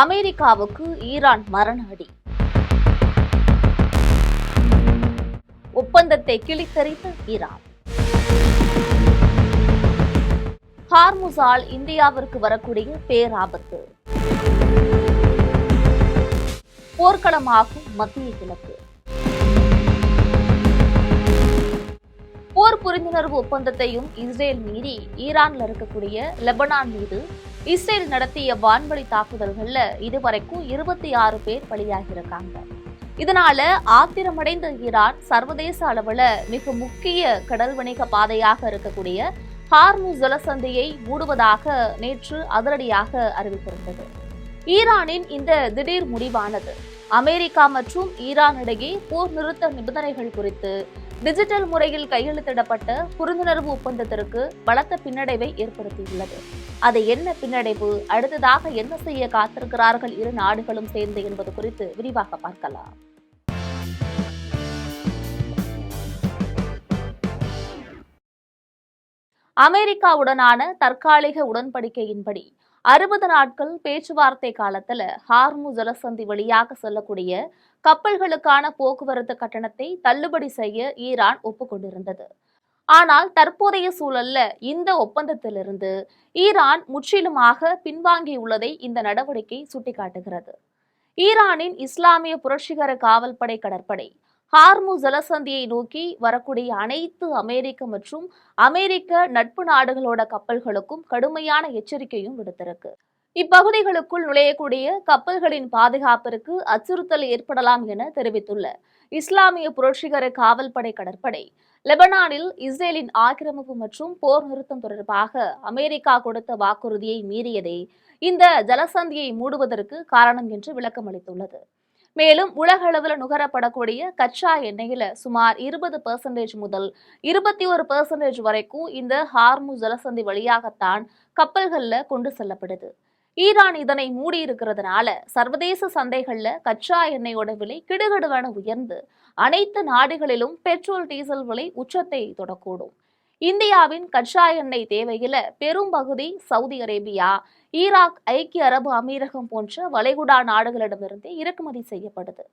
அமெரிக்காவுக்கு ஈரான் மரண அடி. ஒப்பந்தத்தை கிழித்தெறிந்த ஈரான். ஹார்முஸால் இந்தியாவிற்கு வரக்கூடிய பேராபத்து. போர்க்களமாகும் மத்திய கிழக்கு. போர் புரிந்துணர்வு ஒப்பந்தத்தையும் இஸ்ரேல் மீறி ஈரான்ல இருக்கக்கூடிய லெபனான் மீது இஸ்ரேல் நடத்திய வான்வழி தாக்குதல்கள்ல இதுவரைக்கும் 26 பேர் பலியாகியிருக்காங்க. இதனால ஆத்திரமடைந்த ஈரான் சர்வதேச அளவுல மிக முக்கிய கடல் வணிக பாதையாக இருக்கக்கூடிய ஹார்முஸ் ஜலசந்தியை மூடுவதாக நேற்று அதிரடியாக அறிவித்திருந்தது. ஈரானின் இந்த திடீர் முடிவானது அமெரிக்கா மற்றும் ஈரான் இடையே போர் நிறுத்த நிபந்தனைகள் குறித்து டிஜிட்டல் முறையில் கையெழுத்திடப்பட்ட புரிந்துணர்வு ஒப்பந்தத்திற்கு பலத்த பின்னடைவை ஏற்படுத்தியுள்ளது. அது என்ன பின்னடைவு, அடுத்ததாக என்ன செய்ய காத்திருக்கிறார்கள் இரு நாடுகளும் சேர்ந்து என்பது குறித்து விரிவாக பார்க்கலாம். அமெரிக்காவுடனான தற்காலிக உடன்படிக்கையின்படி 60 நாட்கள் பேச்சுவார்த்தை காலத்துல ஹார்முஸ் ஜலசந்தி வழியாக செல்லக்கூடிய கப்பல்களுக்கான போக்குவரத்து கட்டணத்தை தள்ளுபடி செய்ய ஈரான் ஒப்புக்கொண்டிருந்தது. ஆனால் தற்போதைய சூழல்ல இந்த ஒப்பந்தத்திலிருந்து ஈரான் முற்றிலுமாக பின்வாங்கியுள்ளதை இந்த நடவடிக்கை சுட்டிக்காட்டுகிறது. ஈரானின் இஸ்லாமிய புரட்சிகர காவல்படை கடற்படை ஹார்முஸ் ஜலசந்தியை நோக்கி வரக்கூடிய அனைத்து அமெரிக்க மற்றும் அமெரிக்க நட்பு நாடுகளோட கப்பல்களுக்கும் கடுமையான எச்சரிக்கையும் விடுத்திருக்கு. இப்பகுதிகளுக்குள் நுழையக்கூடிய கப்பல்களின் பாதுகாப்பிற்கு அச்சுறுத்தல் ஏற்படலாம் என தெரிவித்துள்ள இஸ்லாமிய புரட்சிகர காவல்படை கடற்படை லெபனானில் இஸ்ரேலின் ஆக்கிரமிப்பு மற்றும் போர் நிறுத்தம் தொடர்பாக அமெரிக்கா கொடுத்த வாக்குறுதியை மீறியதே இந்த ஜலசந்தியை மூடுவதற்கு காரணம் என்று விளக்கம் அளித்துள்ளது. மேலும் உலக அளவில் நுகரப்படக்கூடிய கச்சா எண்ணெயில சுமார் 20% முதல் 21% வரைக்கும் இந்த ஹார்முஸ் ஜலசந்தி வழியாகத்தான் கப்பல்கள்ல கொண்டு செல்லப்படுது. ஈரான் இதனை மூடி இருக்கிறதுனால சர்வதேச சந்தைகள்ல கச்சா எண்ணெயோட விலை கிடுகிடுவென உயர்ந்து அனைத்து நாடுகளிலும் பெட்ரோல் டீசல் விலை உச்சத்தை தொடக்கூடும். இந்தியாவின் கச்சா எண்ணெய் தேவையில பெரும் பகுதி சவுதி அரேபியா, ஈராக், ஐக்கிய அரபு அமீரகம் போன்ற வளைகுடா நாடுகளிடமிருந்தே இறக்குமதி செய்யப்படுது.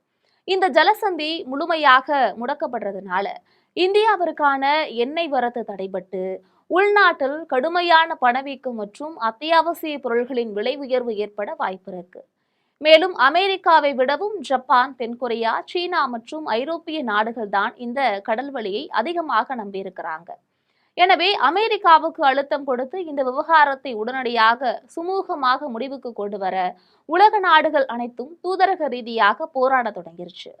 இந்த ஜலசந்தி முழுமையாக முடக்கப்படுறதுனால இந்தியாவிற்கான எண்ணெய் வரத்து தடைபட்டு உள்நாட்டில் கடுமையான பணவீக்கம் மற்றும் அத்தியாவசிய பொருட்களின் விலை உயர்வு ஏற்பட வாய்ப்பு இருக்கு. மேலும் அமெரிக்காவை விடவும் ஜப்பான், தென்கொரியா, சீனா மற்றும் ஐரோப்பிய நாடுகள் தான் இந்த கடல் வழியை அதிகமாக நம்பியிருக்கிறாங்க. எனவே அமெரிக்காவுக்கு அழுத்தம் கொடுத்து இந்த விவகாரத்தை உடனடியாக சுமூகமாக முடிவுக்கு கொண்டு வர உலக நாடுகள் அனைத்தும் தூதரக ரீதியாக போராட தொடங்கிருச்சு.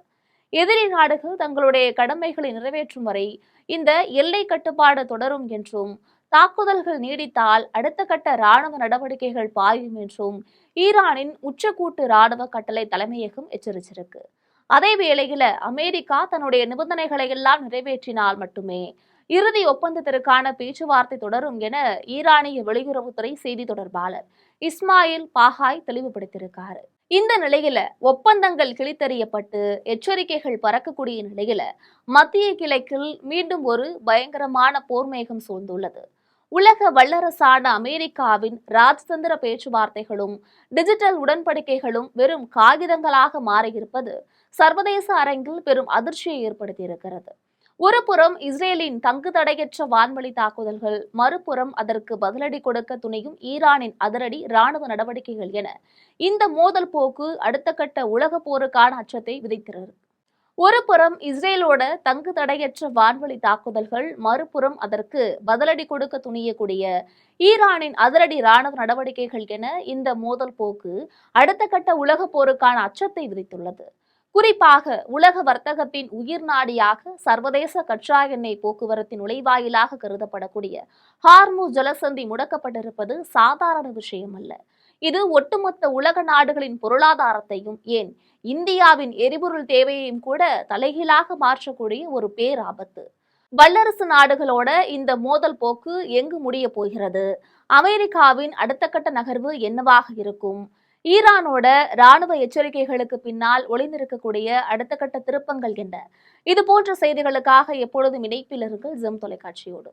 எதிரி நாடுகள் தங்களுடைய கடமைகளை நிறைவேற்றும் வரை இந்த எல்லை கட்டுப்பாடு தொடரும் என்றும், தாக்குதல்கள் நீடித்தால் அடுத்த கட்ட ராணுவ நடவடிக்கைகள் பாயும் என்றும் ஈரானின் உச்சக்கூட்டு ராணுவ கட்டளை தலைமையகம் எச்சரிச்சிருக்கு. அதே வேளையில அமெரிக்கா தன்னுடைய நிபந்தனைகளை எல்லாம் நிறைவேற்றினால் மட்டுமே இறுதி ஒப்பந்தத்திற்கான பேச்சுவார்த்தை தொடரும் என ஈரானிய வெளியுறவுத்துறை செய்தி தொடர்பாளர் இஸ்மாயில் பாகாய் தெளிவுபடுத்தியிருக்காரு. இந்த நிலையில ஒப்பந்தங்கள் கிழித்தெறியப்பட்டு எச்சரிக்கைகள் பறக்கக்கூடிய நிலையில மத்திய கிழக்கில் மீண்டும் ஒரு பயங்கரமான போர்மேகம் சூழ்ந்துள்ளது. உலக வல்லரசான அமெரிக்காவின் ராஜதந்திர பேச்சுவார்த்தைகளும் டிஜிட்டல் உடன்படிக்கைகளும் வெறும் காகிதங்களாக மாறியிருப்பது சர்வதேச அரங்கில் பெரும் அதிர்ச்சியை ஏற்படுத்தியிருக்கிறது. ஒரு புறம் இஸ்ரேலின் தங்கு தடையற்ற வான்வழி தாக்குதல்கள், மறுபுறம் அதற்கு பதிலடி கொடுக்க துணியும் ஈரானின் அதிரடி ராணுவ நடவடிக்கைகள் என இந்த மோதல் போக்கு அடுத்த கட்ட உலக போருக்கான அச்சத்தை விதைக்கிறது. ஒரு புறம் இஸ்ரேலோட தங்கு தடையற்ற வான்வழி தாக்குதல்கள், மறுபுறம் அதற்கு பதிலடி கொடுக்க துணியக்கூடிய ஈரானின் அதிரடி ராணுவ நடவடிக்கைகள் என இந்த மோதல் போக்கு அடுத்த கட்ட உலக போருக்கான அச்சத்தை விதித்துள்ளது. குறிப்பாக உலக வர்த்தகத்தின் உயிர் நாடியாக சர்வதேச கச்சா எண்ணெய் போக்குவரத்தின் நுழைவாயிலாக கருதப்படக்கூடிய ஹார்முஸ் ஜலசந்தி முடக்கப்பட்டிருப்பது சாதாரண விஷயம் அல்ல. இது ஒட்டுமொத்த உலக நாடுகளின் பொருளாதாரத்தையும், ஏன் இந்தியாவின் எரிபொருள் தேவையையும் கூட தலைகீழாக மாற்றக்கூடிய ஒரு பேராபத்து. வல்லரசு நாடுகளோட இந்த மோதல் போக்கு எங்கு முடிய போகிறது? அமெரிக்காவின் அடுத்த கட்ட நகர்வு என்னவாக இருக்கும்? ஈரானோட ராணுவ எச்சரிக்கைகளுக்கு பின்னால் ஒளிந்திருக்கக்கூடிய அடுத்த கட்ட திருப்பங்கள் என்ன? இது போன்ற செய்திகளுக்காக எப்பொழுதும் இணைப்பில் இருங்கள் ஜெம் தொலைக்காட்சியோடு.